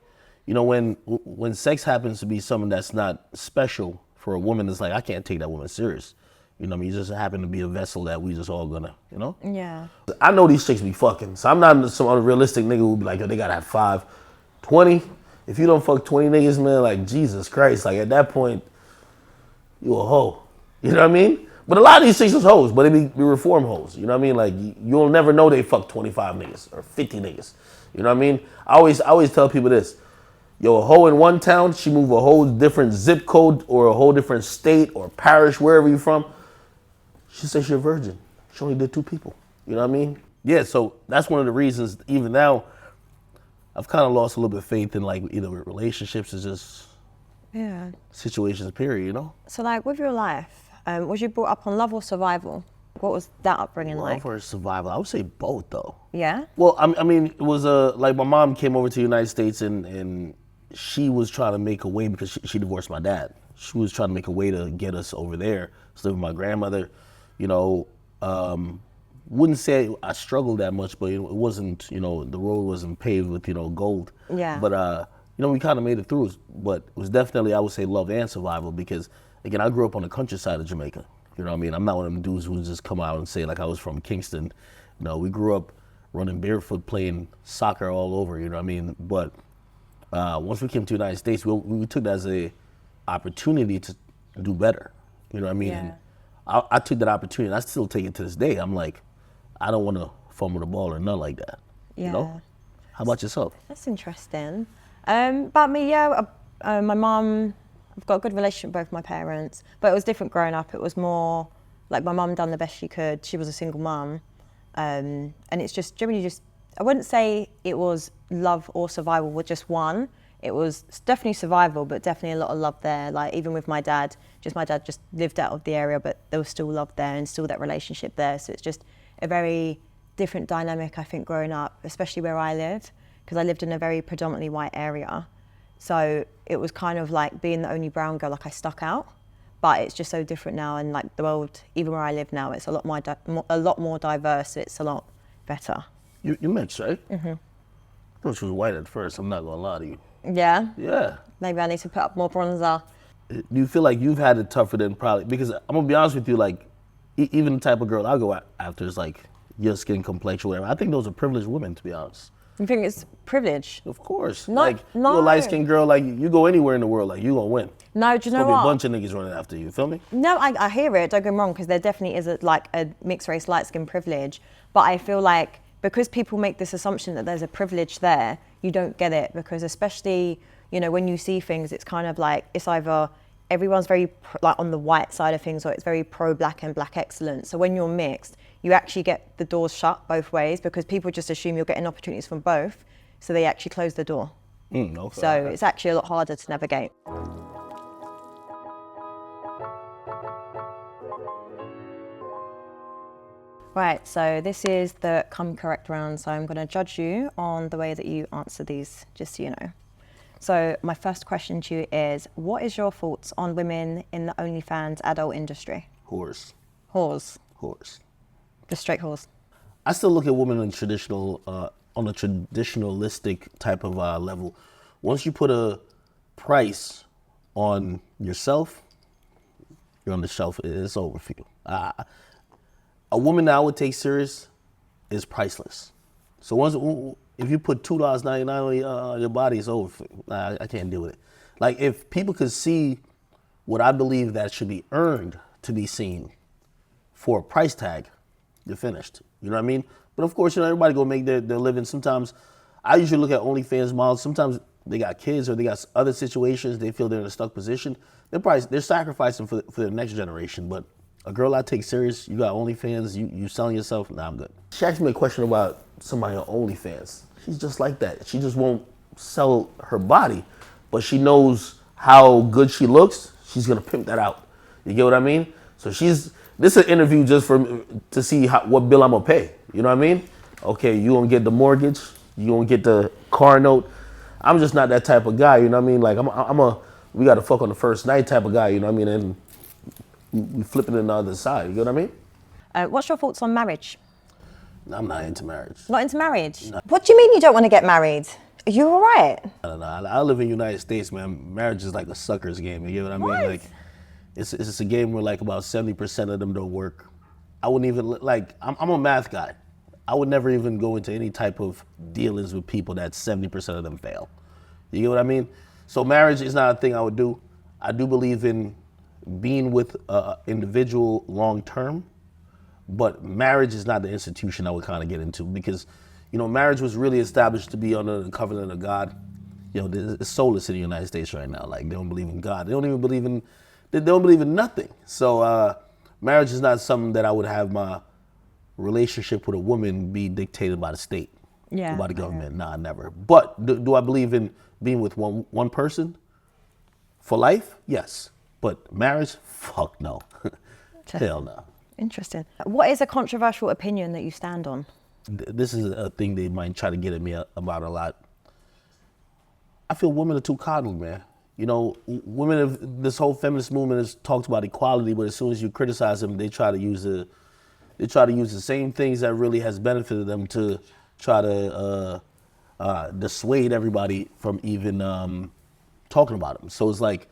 you know, when sex happens to be something that's not special for a woman, it's like, I can't take that woman serious. You know what I mean? You just happen to be a vessel that we just all gonna, you know? Yeah. I know these chicks be fucking, so I'm not some unrealistic nigga who be like, yo, they gotta have 5, 20. If you don't fuck 20 niggas, man, like, Jesus Christ, like, at that point, you a hoe. You know what I mean? But a lot of these chicks is hoes, but they be reform hoes. You know what I mean? Like, you'll never know they fuck 25 niggas or 50 niggas. You know what I mean? I always tell people this. Yo, a hoe in one town, she move a whole different zip code or a whole different state or parish, wherever you're from. She says she's a virgin. She only did 2 people. You know what I mean? Yeah, so that's one of the reasons, even now, I've kind of lost a little bit of faith in like either relationships or just situations, period, you know? So like with your life, was you brought up on love or survival? What was that upbringing like? Love or survival? I would say both though. Yeah? Well, I mean, it was like my mom came over to the United States and she was trying to make a way because she divorced my dad. She was trying to make a way to get us over there to live with my grandmother. You know, wouldn't say I struggled that much, but it wasn't, you know, the road wasn't paved with, you know, gold. Yeah. But, you know, we kind of made it through. But it was definitely, I would say, love and survival because, again, I grew up on the countryside of Jamaica. You know what I mean? I'm not one of them dudes who just come out and say, like, I was from Kingston. No, we grew up running barefoot, playing soccer all over, you know what I mean? But once we came to the United States, we took that as a opportunity to do better. You know what I mean? Yeah. And I took that opportunity, and I still take it to this day. I'm like, I don't want to fumble the ball or nothing like that. Yeah. You know? How about yourself? That's interesting. About me, yeah, my mum, I've got a good relationship with both my parents, but it was different growing up. It was more like my mum done the best she could. She was a single mum. And it's just generally just, I wouldn't say it was love or survival with just one. It was definitely survival, but definitely a lot of love there. Like even with my dad just lived out of the area, but there was still love there and still that relationship there. So it's just a very different dynamic, I think, growing up, especially where I live, because I lived in a very predominantly white area. So it was kind of like being the only brown girl, like I stuck out. But it's just so different now, and like the world, even where I live now, it's a lot more diverse. It's a lot better. You mixed, right? Mm-hmm. I thought she was white at first. I'm not gonna lie to you. Yeah. Yeah. Maybe I need to put up more bronzer. Do you feel like you've had it tougher than probably, because I'm gonna be honest with you, like even the type of girl I go after is like your skin complexion, whatever. I think those are privileged women, to be honest. You think it's privilege? Of course. No, like no. you're a light skinned girl, like you go anywhere in the world, like you gonna win. No, do you know There'll be what? a bunch of niggas running after you. Feel me? No, I hear it. Don't get me wrong, because there definitely is a mixed race light skin privilege. But I feel like because people make this assumption that there's a privilege there, you don't get it, because especially, you know, when you see things, it's kind of like it's either everyone's very like on the white side of things, or it's very pro-black and black excellence. So when you're mixed, you actually get the doors shut both ways, because people just assume you're getting opportunities from both, so they actually close the door. Okay. So it's actually a lot harder to navigate. Right, so this is the come correct round. So I'm going to judge you on the way that you answer these, just so you know. So my first question to you is, what is your thoughts on women in the OnlyFans adult industry? Whores. Whores. Whores. Just straight whores. I still look at women on on a traditionalistic type of level. Once you put a price on yourself, you're on the shelf. It's over for you. A woman that I would take serious is priceless. So if you put $2.99 on your body, it's over for you. I can't deal with it. Like, if people could see what I believe that should be earned to be seen for a price tag, you're finished. You know what I mean? But of course, everybody gonna make their living. Sometimes I usually look at OnlyFans models. Sometimes they got kids or they got other situations. They feel they're in a stuck position. They're sacrificing for the next generation. But a girl I take serious, you got OnlyFans, you selling yourself, nah, I'm good. She asked me a question about somebody on OnlyFans. She's just like that. She just won't sell her body, but she knows how good she looks. She's gonna pimp that out. You get what I mean? So this is an interview just to see what bill I'm gonna pay. You know what I mean? Okay, you gonna get the mortgage, you gonna get the car note. I'm just not that type of guy. You know what I mean? Like we gotta fuck on the first night type of guy. You know what I mean? And we flip it on the other side. You know what I mean? What's your thoughts on marriage? I'm not into marriage. Not into marriage? No. What do you mean you don't want to get married? Are you all right? I don't know. I live in the United States, man. Marriage is like a sucker's game. You get what I mean? What? Like, it's a game where like about 70% of them don't work. I wouldn't even like. I'm a math guy. I would never even go into any type of dealings with people that 70% of them fail. You get what I mean? So marriage is not a thing I would do. I do believe in being with an individual long term, but marriage is not the institution I would kind of get into, because, marriage was really established to be under the covenant of God. It's soulless in the United States right now. Like, they don't believe in God. They don't believe in nothing. So marriage is not something that I would have my relationship with a woman be dictated by the state, by the government. Nah, never. But do I believe in being with one person for life? Yes. But marriage? Fuck no. Hell no. Interesting. What is a controversial opinion that you stand on? This is a thing they might try to get at me about a lot. I feel women are too coddled, man. Women this whole feminist movement has talked about equality, but as soon as you criticize them, they try to use the same things that really has benefited them to try to dissuade everybody from even talking about them. So it's like,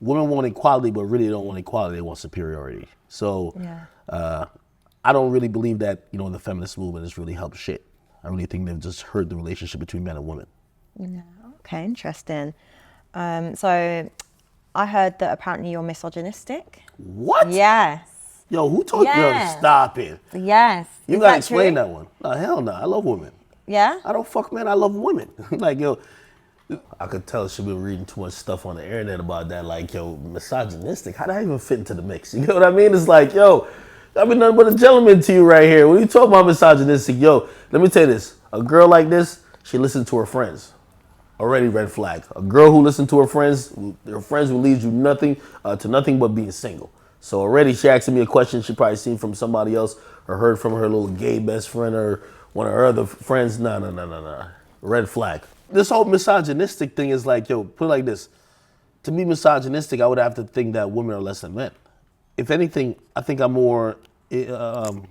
women want equality, but really don't want equality. They want superiority. So I don't really believe that, the feminist movement has really helped shit. I really think they've just hurt the relationship between men and women. Yeah. Okay, interesting. So I heard that apparently you're misogynistic. What? Yes. Yo, who told you? Yo, stop it. Yes. You gotta explain that one. No, hell no. I love women. Yeah? I don't fuck men. I love women. Like, yo, I could tell she been reading too much stuff on the internet about that. Like, yo, misogynistic. How did I even fit into the mix? You know what I mean? It's like, yo, I've been nothing but a gentleman to you right here. When you talk about misogynistic, yo, let me tell you this. A girl like this, she listens to her friends. Already red flag. A girl who listens to her friends will lead you to nothing but being single. So already she asking me a question she probably seen from somebody else or heard from her little gay best friend or one of her other friends. No. Red flag. This whole misogynistic thing is like, yo, put it like this. To be misogynistic, I would have to think that women are less than men. If anything, I think I'm more, I don't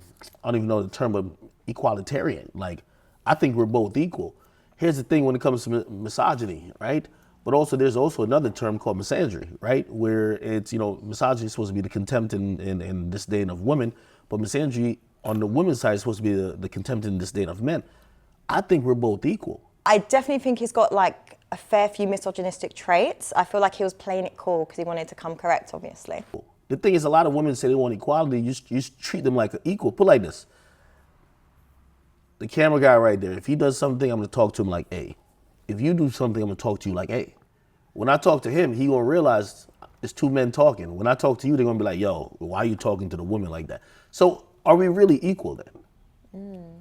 even know the term, but equalitarian. Like, I think we're both equal. Here's the thing when it comes to misogyny, right? But also, there's also another term called misandry, right? Where it's, misogyny is supposed to be the contempt and disdain of women, but misandry on the women's side is supposed to be the contempt and disdain of men. I think we're both equal. I definitely think he's got like a fair few misogynistic traits. I feel like he was playing it cool because he wanted to come correct, obviously. The thing is, a lot of women say they want equality. You just treat them like an equal. Put it like this. The camera guy right there, if he does something, I'm going to talk to him like A. If you do something, I'm going to talk to you like A. When I talk to him, he going to realize it's two men talking. When I talk to you, they're going to be like, yo, why are you talking to the woman like that? So are we really equal then?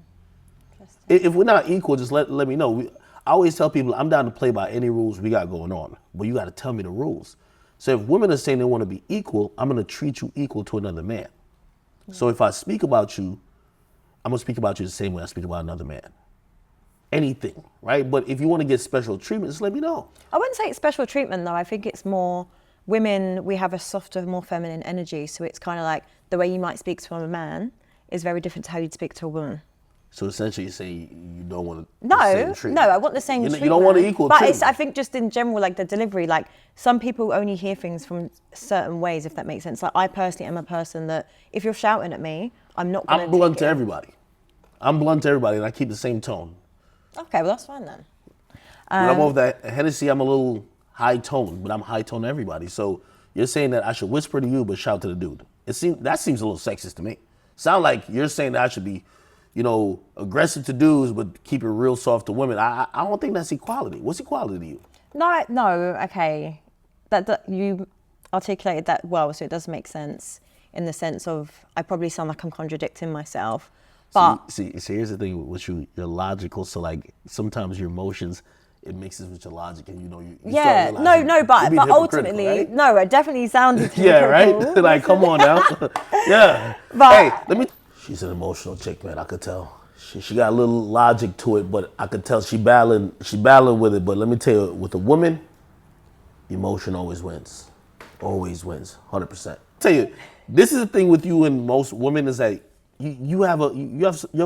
If we're not equal, just let me know. I always tell people I'm down to play by any rules we got going on, but you got to tell me the rules. So if women are saying they want to be equal, I'm going to treat you equal to another man. So if I speak about you, I'm gonna speak about you the same way I speak about another man. Anything, right? But if you want to get special treatment, just let me know. I wouldn't say it's special treatment though. I think it's more women, we have a softer, more feminine energy. So it's kind of like the way you might speak to a man is very different to how you'd speak to a woman. So essentially you're saying you don't want the No, same treatment. no, I want the same treatment. You don't want an equal but treatment. It's, I think just in general, like the delivery, like some people only hear things from certain ways, if that makes sense. Like I personally am a person that if you're shouting at me, I'm not going to I'm blunt to everybody. I'm blunt to everybody and I keep the same tone. Okay, well that's fine then. When I'm over that Hennessy, I'm a little high tone, but I'm high tone to everybody. So you're saying that I should whisper to you, but shout to the dude. That seems a little sexist to me. Sound like you're saying that I should be, aggressive to dudes, but keep it real soft to women. I don't think that's equality. What's equality to you? No, okay. That you articulated that well, so it does make sense in the sense of I probably sound like I'm contradicting myself. But See, here's the thing with you. You're logical, so like sometimes your emotions, it mixes with your logic, and you yeah, start realizing but you're being ultimately, hypocritical, right? no, it definitely sounded Yeah, right? hypocritical. Like, come on now. Yeah. But- hey, she's an emotional chick, man. I could tell. She got a little logic to it, but I could tell she battling with it. But let me tell you, with a woman, emotion always wins. Always wins, 100%. Tell you, this is the thing with you and most women is that you have a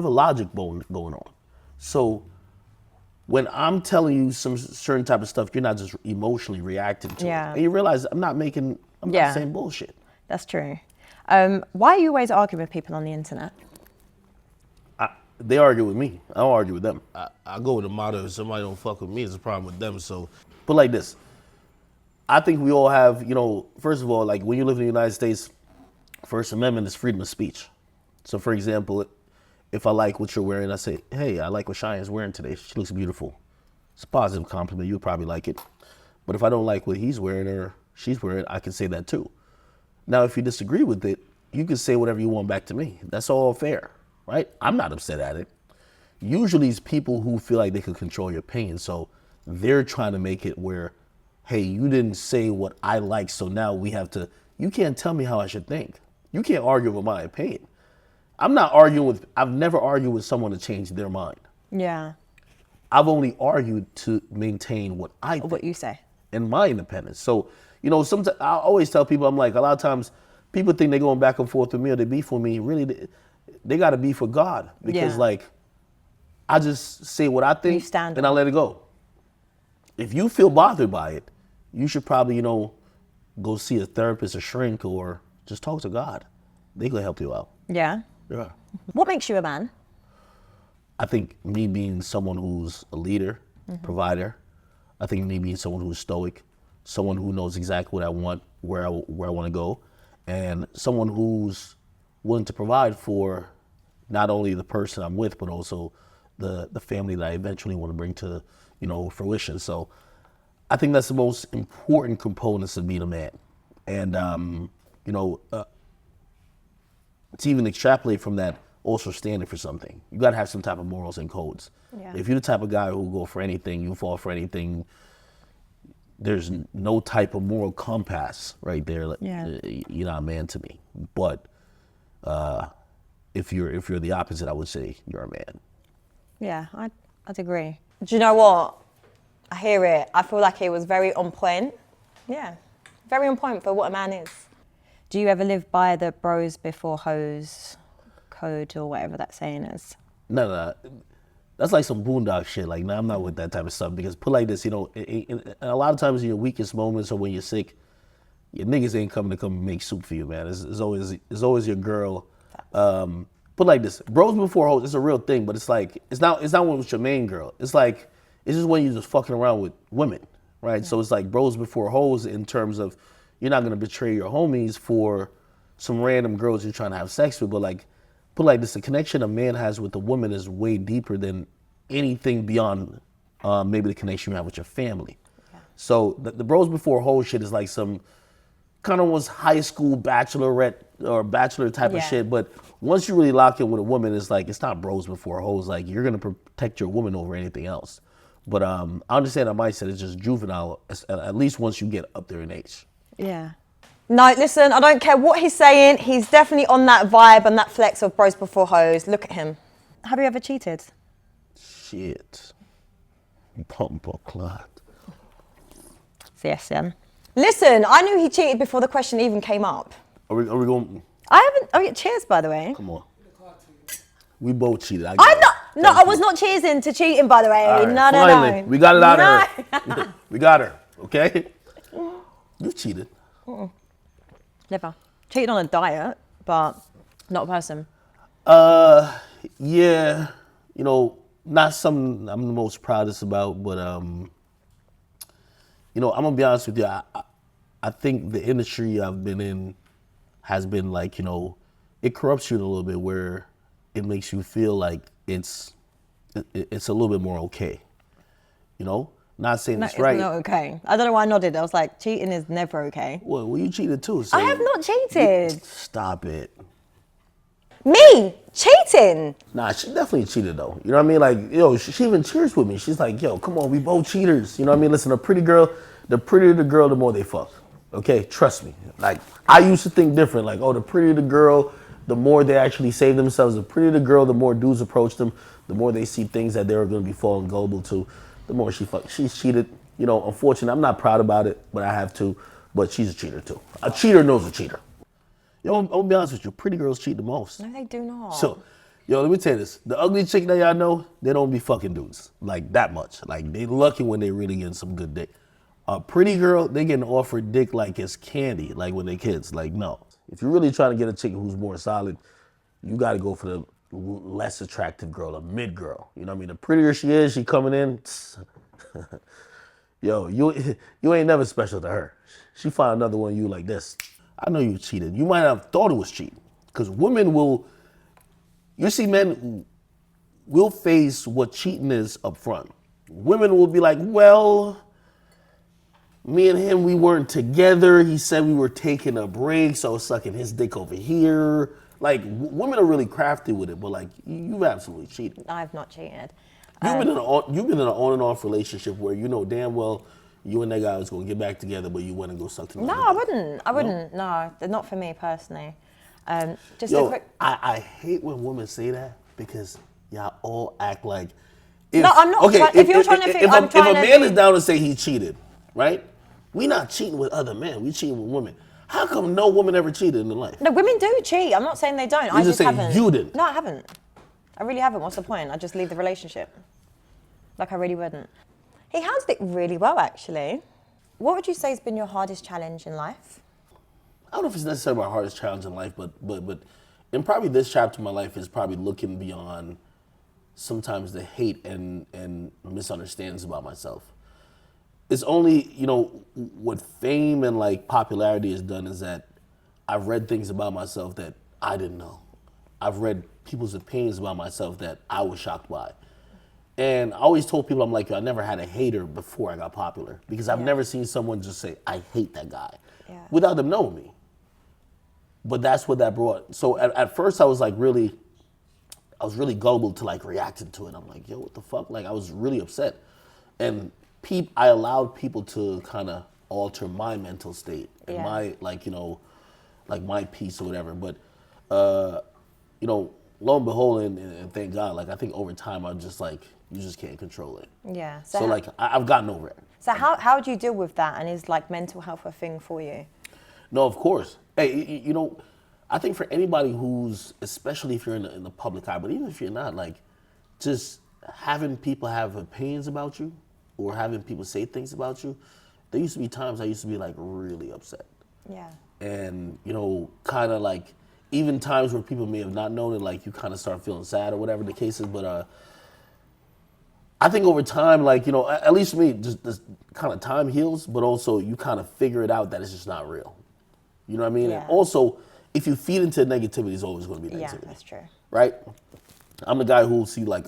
logic going on. So when I'm telling you some certain type of stuff, you're not just emotionally reacting to it. And you realize I'm not saying bullshit. That's true. Why are you always arguing with people on the internet? They argue with me. I don't argue with them. I go with the motto, if somebody don't fuck with me, it's a problem with them. So, But like this, I think we all have, first of all, like when you live in the United States, First Amendment is freedom of speech. So for example, if I like what you're wearing, I say, hey, I like what Chian's wearing today. She looks beautiful. It's a positive compliment. You would probably like it. But if I don't like what he's wearing or she's wearing, I can say that too. Now, if you disagree with it, you can say whatever you want back to me. That's all fair, right? I'm not upset at it. Usually it's people who feel like they can control your opinion. So they're trying to make it where, hey, you didn't say what I like, so now you can't tell me how I should think. You can't argue with my opinion. I've never argued with someone to change their mind. Yeah. I've only argued to maintain what I think. What you say. And my independence. So, sometimes I always tell people, I'm like, a lot of times people think they're going back and forth with me or they beef with me. Really, they got to beef with God. Because I just say what I think and I let it go. If you feel bothered by it, you should probably, go see a therapist, a shrink, or just talk to God. They can help you out. Yeah. Yeah. What makes you a man? I think me being someone who's a leader, provider. I think me being someone who's stoic, someone who knows exactly what I want, where I want to go, and someone who's willing to provide for not only the person I'm with, but also the family that I eventually want to bring to, fruition. So I think that's the most important components of being a man. And, to even extrapolate from that, also standing for something. You got to have some type of morals and codes. Yeah. If you're the type of guy who go for anything, you fall for anything, there's no type of moral compass right there. Yeah. You're not a man to me. But if you're the opposite, I would say you're a man. Yeah, I'd agree. Do you know what? I hear it. I feel like it was very on point. Yeah, very on point for what a man is. Do you ever live by the bros before hoes code or whatever that saying is? No. That's like some boondock shit. Like, I'm not with that type of stuff. Because put like this, a lot of times in your weakest moments or when you're sick, your niggas ain't coming to come make soup for you, man. It's always your girl. Put like this, bros before hoes, it's a real thing, but it's like, it's not when it's your main girl. It's like, it's just when you're just fucking around with women, right? Yeah. So it's like bros before hoes in terms of, you're not gonna betray your homies for some random girls you're trying to have sex with, but like, put like this, the connection a man has with a woman is way deeper than anything beyond maybe the connection you have with your family. Yeah. So the bros before hoes shit is like some kind of was high school bachelorette or bachelor type of shit, but once you really lock in with a woman, it's like, it's not bros before hoes. Like, you're gonna protect your woman over anything else. But I understand that mindset is just juvenile, at least once you get up there in age. Yeah. No, listen, I don't care what he's saying. He's definitely on that vibe and that flex of bros before hoes. Look at him. Have you ever cheated? Shit. Bumper clot. Yes, Chian. Listen, I knew he cheated before the question even came up. Are we going? I haven't. Oh, yeah, cheers, by the way. Come on. We both cheated. I'm not. No, I was not cheersing to cheating, by the way. All right, No, finally, no. we got it out of her. We got her. Okay. You cheated. Never. Cheated on a diet, but not a person. Yeah. You know, not something I'm the most proudest about, but you know, I'm gonna be honest with you. I think the industry I've been in has been like, you know, it corrupts you a little bit, where it makes you feel like it's a little bit more okay. You know, not saying No, it's right. It's not okay. I don't know why I nodded. I was like, cheating is never okay. Well, you cheated too. So I have not cheated. Stop it. Me cheating? Nah, she definitely cheated though. You know what I mean? Like, yo, she even cheers with me. She's like, yo, come on, we both cheaters. You know what I mean? Listen, the prettier the girl, the more they fuck. Okay, trust me. Like, I used to think different. Like, oh, the prettier the girl, the more they actually save themselves. The prettier the girl, the more dudes approach them. The more they see things that they're going to be falling gullible to, the more she fuck. She's cheated. You know, unfortunately, I'm not proud about it, but I have to. But she's a cheater too. A cheater knows a cheater. Yo, I'm gonna be honest with you. Pretty girls cheat the most. No, they do not. So, yo, let me tell you this. The ugly chick that y'all know, they don't be fucking dudes. Like, that much. Like, they lucky when they really getting some good dick. A pretty girl, they getting offered dick like it's candy, like when they kids. Like, no. If you're really trying to get a chick who's more solid, you gotta go for the less attractive girl, a mid girl. You know what I mean? The prettier she is, she coming in, yo, you ain't never special to her. She find another one of you like this. I know you cheated. You might have thought it was cheating. Because women will, you see men will face what cheating is up front. Women will be like, well, me and him, we weren't together. He said we were taking a break, so I was sucking his dick over here. Like, women are really crafty with it, but like, you've absolutely cheated. I've not cheated. You've been in an on and off relationship where you know damn well you and that guy was going to get back together, but you went and go suck to No, I wouldn't. I wouldn't. No, not for me personally. Just Yo, a quick. I hate when women say that because y'all all act like. No, I'm not. Okay, if you're trying to think, I'm trying if a to. man is down to say he cheated, right? We not cheating with other men. We cheating with women. How come no woman ever cheated in their life? No, women do cheat. I'm not saying they don't. I just just saying haven't. you didn't. No, I haven't. I really haven't. What's the point? I just leave the relationship. Like I really wouldn't. He handled it really well, actually. What would you say has been your hardest challenge in life? I don't know if it's necessarily my hardest challenge in life, but in probably this chapter of my life is probably looking beyond sometimes the hate and misunderstandings about myself. It's only, you know, what fame and like popularity has done is that I've read things about myself that I didn't know. I've read people's opinions about myself that I was shocked by. And I always told people, I'm like, I never had a hater before I got popular because I've never seen someone just say, I hate that guy without them knowing me. But that's what that brought. So at first I was really gullible to like reacting to it. I'm like, yo, what the fuck? Like I was really upset. And I allowed people to kind of alter my mental state and my like, you know, like my peace or whatever. But, you know, lo and behold, and thank God, like I think over time I'm just like, you just can't control it. Yeah. So like I've gotten over it. So how do you deal with that? And is like mental health a thing for you? No, of course. Hey, you know, I think for anybody who's, especially if you're in the public eye, but even if you're not, like, just having people have opinions about you or having people say things about you, there used to be times I used to be like really upset. Yeah. And, you know, kind of like, even times where people may have not known it, like you kind of start feeling sad or whatever the case is. But I think over time, like, you know, at least for me, just this kind of time heals, but also you kind of figure it out that it's just not real. You know what I mean? Yeah. And also, if you feed into negativity, it's always going to be negativity. Yeah, that's true. Right? I'm the guy who will see like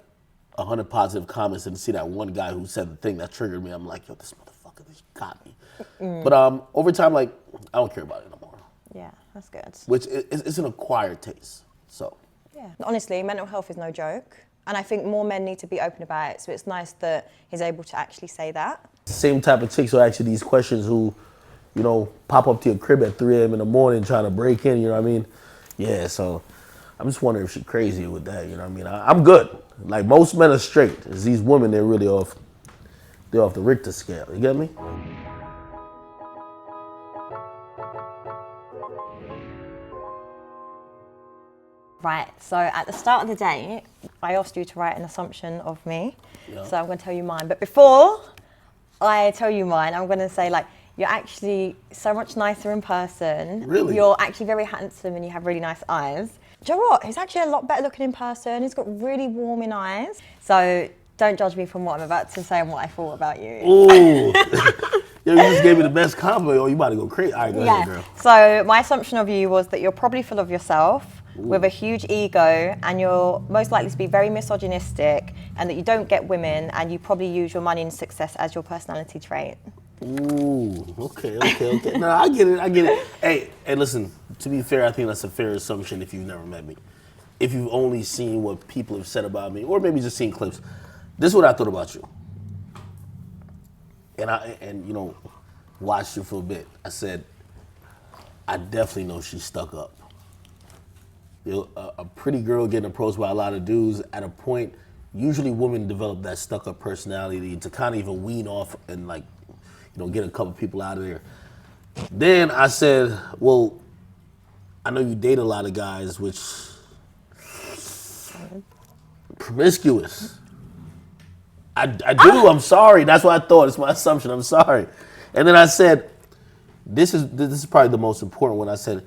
100 positive comments and see that one guy who said the thing that triggered me. I'm like, yo, this motherfucker, this got me. But over time, like, I don't care about it no more. Yeah, that's good. Which is an acquired taste. So. Yeah. Honestly, mental health is no joke. And I think more men need to be open about it. So it's nice that he's able to actually say that. Same type of chicks who ask you these questions who, you know, pop up to your crib at 3 a.m. in the morning trying to break in, you know what I mean? Yeah, so I'm just wondering if she's crazy with that. You know what I mean? I'm good. Like most men are straight. It's these women, they're really off. They're off the Richter scale. You get me? Right, so at the start of the day, I asked you to write an assumption of me. Yeah. So I'm going to tell you mine. But before I tell you mine, I'm going to say, like, you're actually so much nicer in person. Really? You're actually very handsome and you have really nice eyes. Do you know what? He's actually a lot better looking in person. He's got really warming eyes. So don't judge me from what I'm about to say and what I thought about you. Ooh. Yo, you just gave me the best compliment. Oh, you about to go crazy. All right, go ahead, girl. So my assumption of you was that you're probably full of yourself, with a huge ego, and you're most likely to be very misogynistic, and that you don't get women, and you probably use your money and success as your personality trait. Ooh, okay. No, I get it. Hey, listen, to be fair, I think that's a fair assumption if you've never met me. If you've only seen what people have said about me, or maybe just seen clips. This is what I thought about you. And you know, watched you for a bit. I said, I definitely know she's stuck up. You know, a pretty girl getting approached by a lot of dudes at a point, usually women develop that stuck up personality to kind of even wean off and, like, you know, get a couple people out of there. Then I said, well, I know you date a lot of guys, which promiscuous. I do, I'm sorry. That's what I thought. It's my assumption. I'm sorry. And then I said, this is probably the most important one. I said,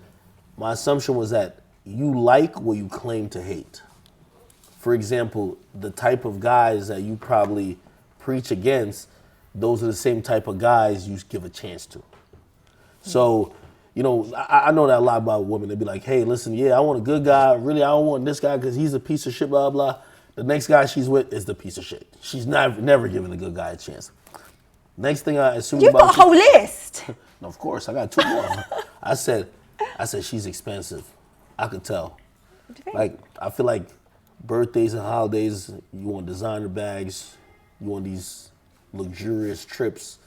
my assumption was that you like what you claim to hate. For example, the type of guys that you probably preach against, those are the same type of guys you give a chance to. So, you know, I know that a lot about women. They'd be like, hey, listen, yeah, I want a good guy. Really, I don't want this guy because he's a piece of shit, blah, blah. The next guy she's with is the piece of shit. She's never giving a good guy a chance. Next thing I assume You've got a whole list. No, of course, I got two more. I said she's expensive. I could tell. What do you think? Like, I feel like birthdays and holidays, you want designer bags, you want these luxurious trips.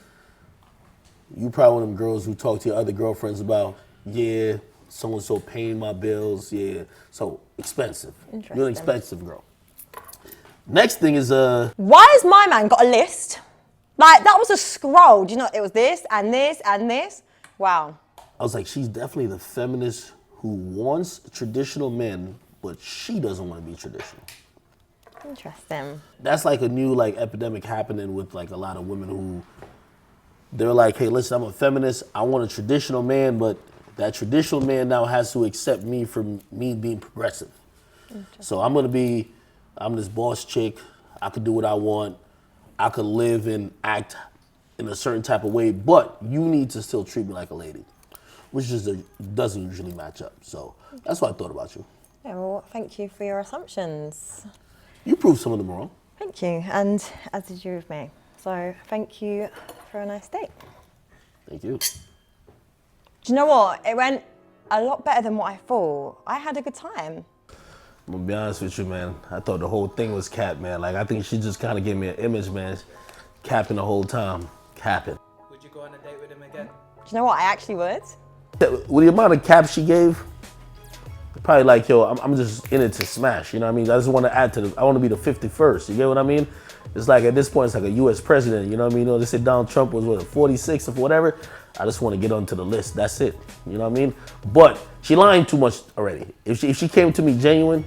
You probably one of them girls who talk to your other girlfriends about, yeah, so-and-so paying my bills, yeah. So, expensive. You're an expensive girl. Next thing is, Why has my man got a list? Like, that was a scroll. Do you know, it was this and this and this. Wow. I was like, she's definitely the feminist who wants traditional men, but she doesn't want to be traditional. Interesting. That's like a new like epidemic happening with like a lot of women who they're like, hey, listen, I'm a feminist. I want a traditional man, but that traditional man now has to accept me for me being progressive. So I'm this boss chick. I could do what I want. I could live and act in a certain type of way, but you need to still treat me like a lady, which just doesn't usually match up. So that's what I thought about you. Yeah, well, thank you for your assumptions. You proved some of them wrong. Thank you, and as did you with me. So thank you for a nice date. Thank you. Do you know what? It went a lot better than what I thought. I had a good time. I'm gonna be honest with you, man. I thought the whole thing was cap, man. Like, I think she just kind of gave me an image, man. Capping the whole time. Capping. Would you go on a date with him again? Do you know what? I actually would. With the amount of caps she gave, probably like, yo, I'm just in it to smash. You know what I mean? I just want to add to I want to be the 51st. You get what I mean? It's like at this point, it's like a U.S. president. You know what I mean? You know, they said Donald Trump was what, 46 or whatever. I just want to get onto the list. That's it. You know what I mean? But she lying too much already. If she came to me genuine,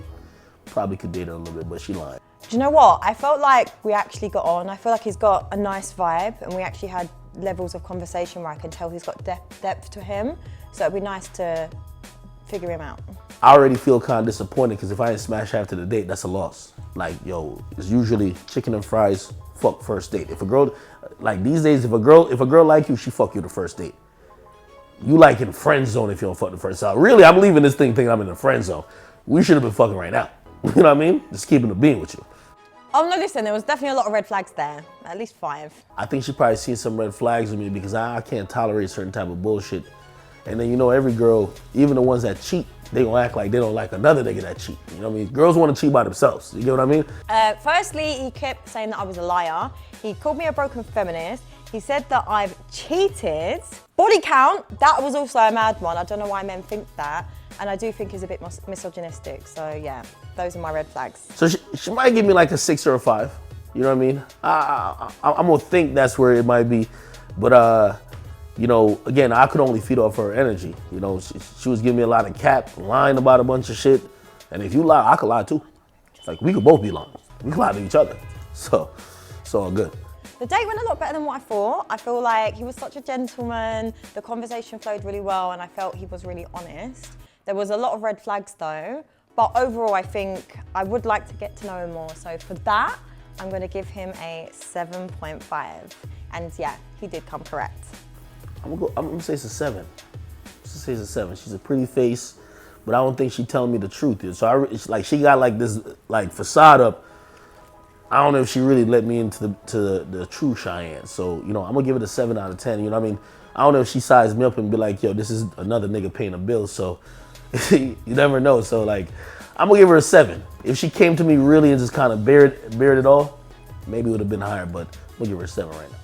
probably could date her a little bit, but she lying. Do you know what? I felt like we actually got on. I feel like he's got a nice vibe, and we actually had levels of conversation where I can tell he's got depth to him. So it'd be nice to figure him out. I already feel kind of disappointed because if I didn't smash after the date, that's a loss. Like, yo, it's usually chicken and fries, fuck first date. If a girl, like these days, if a girl like you, she fuck you the first date. You like in friend zone if you don't fuck the first time. Really, I'm leaving this thing thinking I'm in the friend zone. We should have been fucking right now. You know what I mean? Just keeping the being with you. Oh no, listen, there was definitely a lot of red flags there. At least 5. I think she probably seen some red flags with me because I can't tolerate certain type of bullshit. And then, you know, every girl, even the ones that cheat, they gonna act like they don't like another nigga that cheat. You know what I mean? Girls wanna cheat by themselves. You get what I mean? Firstly, he kept saying that I was a liar. He called me a broken feminist. He said that I've cheated. Body count, that was also a mad one. I don't know why men think that. And I do think he's a bit misogynistic. So yeah, those are my red flags. So she might give me like a 6 or a 5. You know what I mean? I'm gonna think that's where it might be, but you know, again, I could only feed off her energy. You know, she was giving me a lot of cap, lying about a bunch of shit, and if you lie, I could lie too. Like we could both be lying. We could lie to each other. So it's all good. The date went a lot better than what I thought. I feel like he was such a gentleman. The conversation flowed really well, and I felt he was really honest. There was a lot of red flags though, but overall, I think I would like to get to know him more. So for that, I'm gonna give him a 7.5. And yeah, he did come correct. I'm gonna say it's a 7. Say it's a 7. She's a pretty face, but I don't think she's telling me the truth. So it's like she got like this like facade up. I don't know if she really let me into the true Chian. So, you know, I'm gonna give it a 7 out of 10. You know what I mean? I don't know if she sized me up and be like, yo, this is another nigga paying a bill. So you never know. So like, I'm gonna give her a 7. If she came to me really and just kind of bared it all, maybe it would have been higher, but I'm gonna give her a 7 right now.